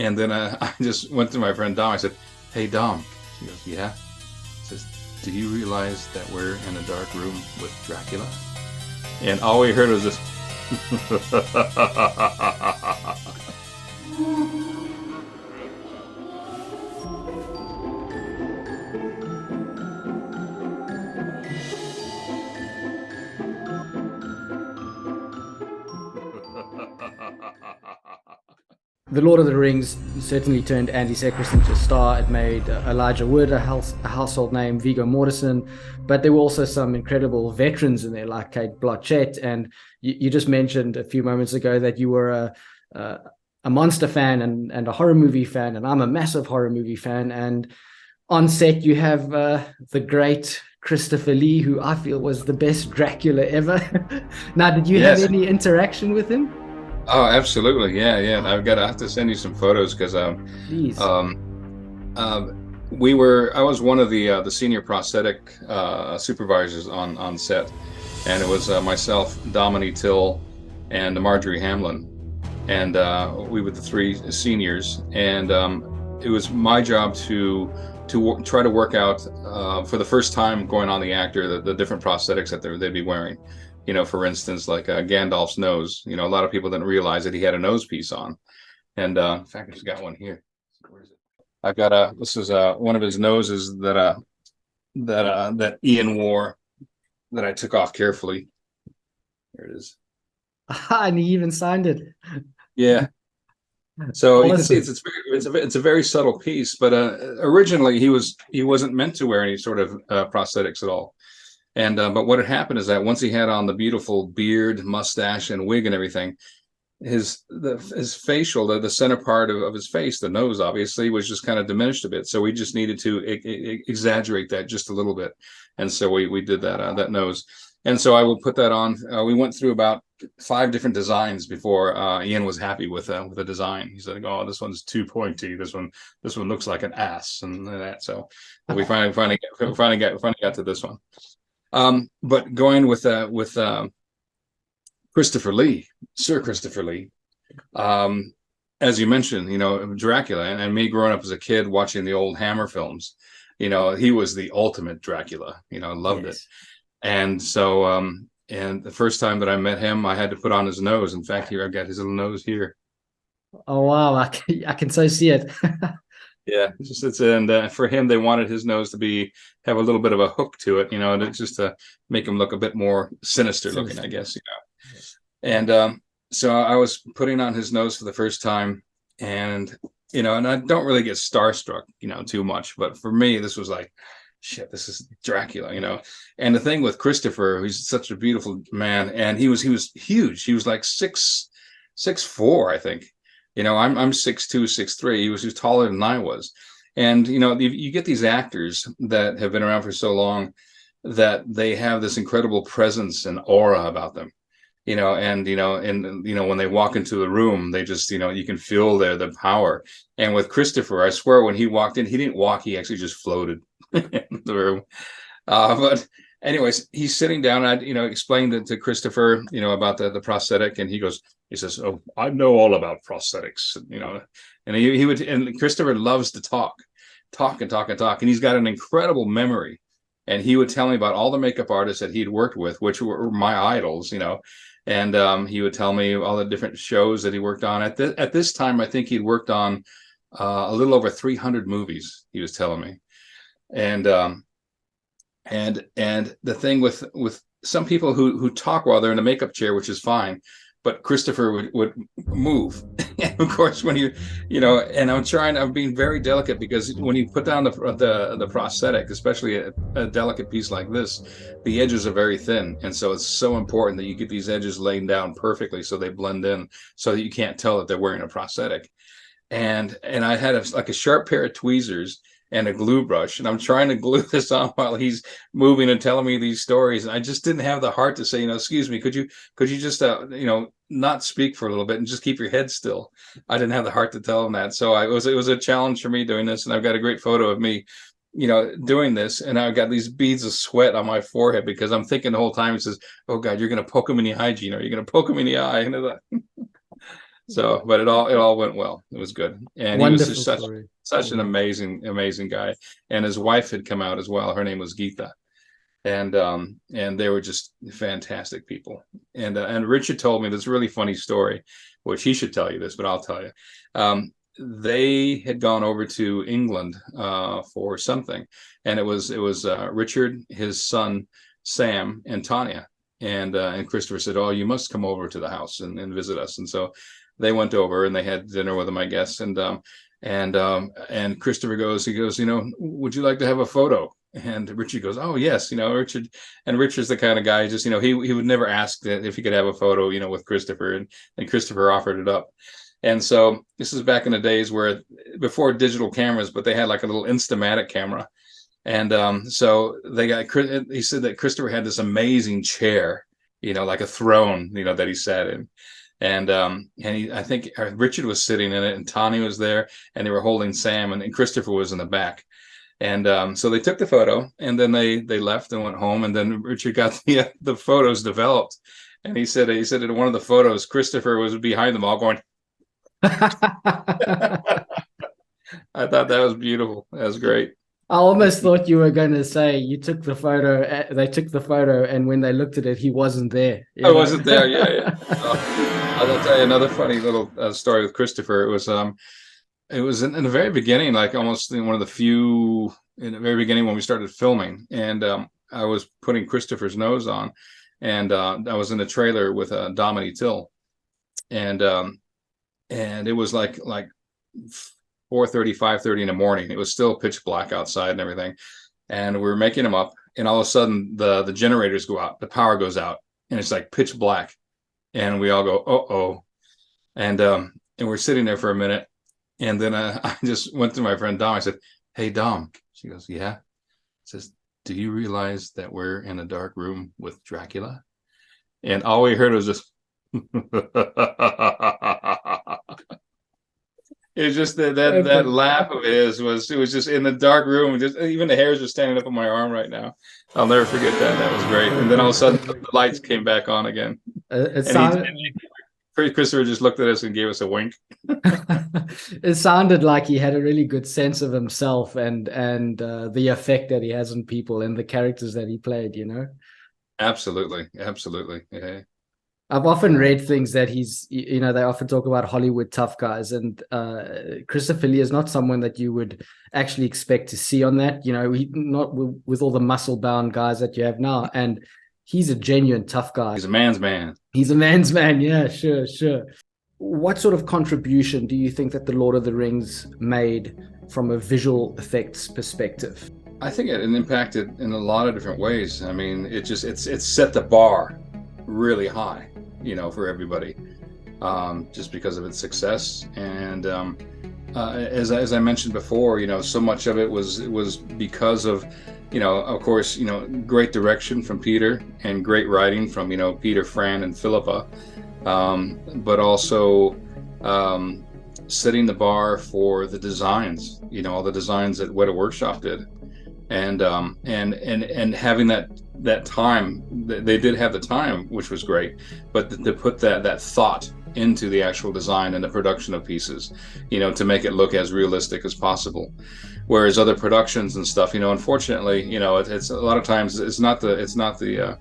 And then I just went to my friend Dom. I said, "Hey Dom," she goes, "Yeah." Says, "Do you realize that we're in a dark room with Dracula?" And all we heard was this. The Lord of the Rings certainly turned Andy Serkis into a star. It made Elijah Wood a household name, Viggo Mortensen, but there were also some incredible veterans in there, like Kate Blanchett. And you just mentioned a few moments ago that you were a monster fan and a horror movie fan, and I'm a massive horror movie fan. And on set, you have the great Christopher Lee, who I feel was the best Dracula ever. Now, did you have Yes. any interaction with him? Oh, absolutely. Yeah, yeah. And I have to send you some photos because Please. um, um, I was one of the senior prosthetic supervisors on set, and it was myself, Dominique Till, and Marjorie Hamlin, and we were the three seniors, and it was my job to try to work out for the first time going on the actor the different prosthetics that they'd be wearing. For instance, like Gandalf's nose. A lot of people didn't realize that he had a nose piece on, and in fact, I just got one here. Where is it? I've got this is one of his noses that Ian wore that I took off carefully. There it is. And he even signed it. Yeah. So you can see Awesome. it's a very subtle piece, but originally he wasn't meant to wear any sort of prosthetics at all. And but what had happened is that once he had on the beautiful beard, mustache, and wig and everything, his facial, the center part of his face, the nose obviously was just kind of diminished a bit. So we just needed to exaggerate that just a little bit, and so we did that nose. And so I will put that on. We went through about 5 different designs before Ian was happy with the design. He said, "Oh, this one's too pointy. This one looks like an ass," and that. So we finally got to this one. But going with Christopher Lee, Sir Christopher Lee, um, as you mentioned, Dracula, and me growing up as a kid watching the old Hammer films, he was the ultimate Dracula. Loved it. Yes. And so, and the first time that I met him, I had to put on his nose. In fact, here I've got his little nose here. Oh wow, I can so see it. Yeah, and for him, they wanted his nose to have a little bit of a hook to it, and it's just to make him look a bit more sinister looking, I Sinister. guess. And so I was putting on his nose for the first time, and and I don't really get starstruck, too much, but for me, this was like, shit, this is Dracula. And the thing with Christopher, he's such a beautiful man, and he was huge. He was like 6'4", I think. I'm 6'2", 6'3". He was taller than I was. And you get these actors that have been around for so long that they have this incredible presence and aura about them. And when they walk into the room, they just, you can feel the power. And with Christopher, I swear when he walked in, he didn't walk, he actually just floated in the room. But anyways, he's sitting down. I, explained it to Christopher, about the prosthetic, and he says, "Oh, I know all about prosthetics," and he would, and Christopher loves to talk and talk and talk, and he's got an incredible memory. And he would tell me about all the makeup artists that he'd worked with, which were my idols, and he would tell me all the different shows that he worked on. At this time, I think he'd worked on a little over 300 movies. He was telling me, and and the thing with some people who talk while they're in a makeup chair, which is fine, but Christopher would move. And of course, when and I'm being very delicate, because when you put down the prosthetic, especially a delicate piece like this, the edges are very thin, and so it's so important that you get these edges laid down perfectly so they blend in, so that you can't tell that they're wearing a prosthetic. And I had like a sharp pair of tweezers and a glue brush, and I'm trying to glue this on while he's moving and telling me these stories. And I just didn't have the heart to say, "Excuse me, could you just not speak for a little bit and just keep your head still." I didn't have the heart to tell him that. So it was a challenge for me doing this, and I've got a great photo of me doing this, and I've got these beads of sweat on my forehead, because I'm thinking the whole time, he says, "Oh God, you're going to poke him in the eye, Gino. You're going to poke him in the eye." So, but it all went well. It was good, and he was just Wonderful such story. such an amazing guy. And his wife had come out as well. Her name was Geetha, and they were just fantastic people. And Richard told me this really funny story, which he should tell you this, but I'll tell you. They had gone over to England for something, and it was Richard, his son Sam, and Tanya, and Christopher said, "Oh, you must come over to the house and visit us." And so they went over and they had dinner with him, I guess. And Christopher he goes, would you like to have a photo? And Richard goes, "Oh yes, Richard." And Richard's the kind of guy, just he would never ask that if he could have a photo, with Christopher, and Christopher offered it up. And so this is back in the days where before digital cameras, but they had like a little Instamatic camera. And so he said that Christopher had this amazing chair, like a throne, that he sat in. And I think Richard was sitting in it, and Tanya was there, and they were holding Sam, and Christopher was in the back. And so they took the photo, and then they left and went home. And then Richard got the photos developed, and he said in one of the photos, Christopher was behind them all going. I thought that was beautiful. That was great. I almost thought you were going to say you took the photo. They took the photo, and when they looked at it, he wasn't there. I wasn't there. Yeah. I'll tell you another funny little story with Christopher. It was in the very beginning, like almost in one of the few in the very beginning when we started filming, and I was putting Christopher's nose on, and I was in the trailer with Dominique Till, and it was like 4:30, 5:30 in the morning. It was still pitch black outside and everything, and we were making them up, and all of a sudden the generators go out, the power goes out, and it's like pitch black, and we all go, uh-oh, and we're sitting there for a minute, and then I just went to my friend Dom. I said, "Hey Dom," she goes, "Yeah," says, "Do you realize that we're in a dark room with Dracula?" And all we heard was just it's just that laugh of his it was just in the dark room. Just even the hairs are standing up on my arm right now. I'll never forget that. That was great. And then all of a sudden the lights came back on again. Christopher just looked at us and gave us a wink. It sounded like he had a really good sense of himself and the effect that he has on people and the characters that he played. Absolutely. Yeah. I've often read things that they often talk about Hollywood tough guys, and Christopher Lee is not someone that you would actually expect to see on that. He not with all the muscle bound guys that you have now, and he's a genuine tough guy. He's a man's man. He's a man's man. Yeah, sure. What sort of contribution do you think that the Lord of the Rings made from a visual effects perspective? I think it impacted in a lot of different ways. I mean, it's set the bar really high, for everybody, just because of its success. And as I mentioned before, so much of it was because of, of course, great direction from Peter and great writing from, Peter, Fran, and Philippa, but also setting the bar for the designs, all the designs that Weta Workshop did. And having that time, they did have the time, which was great, but to put that thought into the actual design and the production of pieces, to make it look as realistic as possible. Whereas other productions and stuff, unfortunately, it's a lot of times it's not the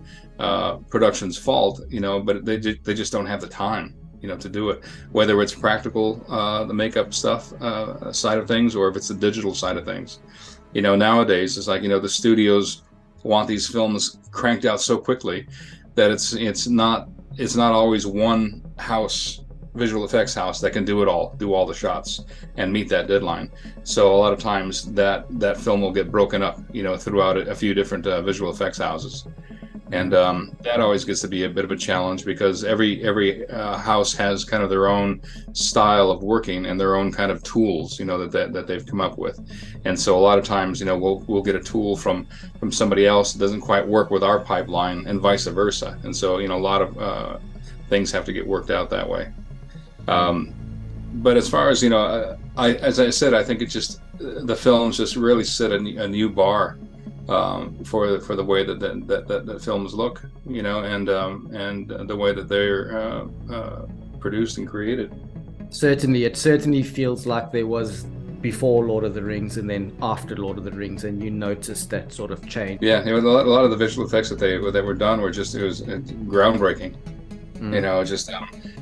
production's fault, but they just don't have the time, to do it. Whether it's practical, the makeup stuff side of things, or if it's the digital side of things. Nowadays it's like, the studios want these films cranked out so quickly that it's not always one visual effects house that can do it all, do all the shots and meet that deadline. So a lot of times that film will get broken up, throughout a few different visual effects houses. And that always gets to be a bit of a challenge, because every house has kind of their own style of working and their own kind of tools, that they've come up with. And so a lot of times, we'll get a tool from somebody else that doesn't quite work with our pipeline, and vice versa. And so a lot of things have to get worked out that way. But as far as as I said, I think the films just really set a new bar. For the way that films look, and the way that they're produced and created. Certainly, it certainly feels like there was before Lord of the Rings and then after Lord of the Rings, and you notice that sort of change. Yeah, a lot of the visual effects that were done were just, it was groundbreaking. You know, just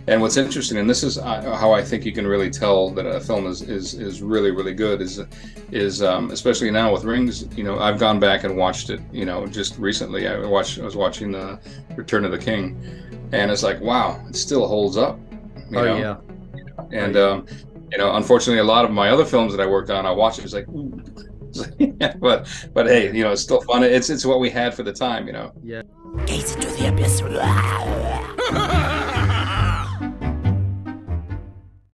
and what's interesting, and this is how I think you can really tell that a film is really, really good, is especially now with Rings. You know, I've gone back and watched it, you know, just recently. I was watching the Return of the King, and it's like, wow, it still holds up. You know? Yeah. And you know, unfortunately, a lot of my other films that I worked on, I watched it, it's like, ooh. but hey, you know, it's still fun. It's what we had for the time, you know. Yeah. Gaze into the abyss.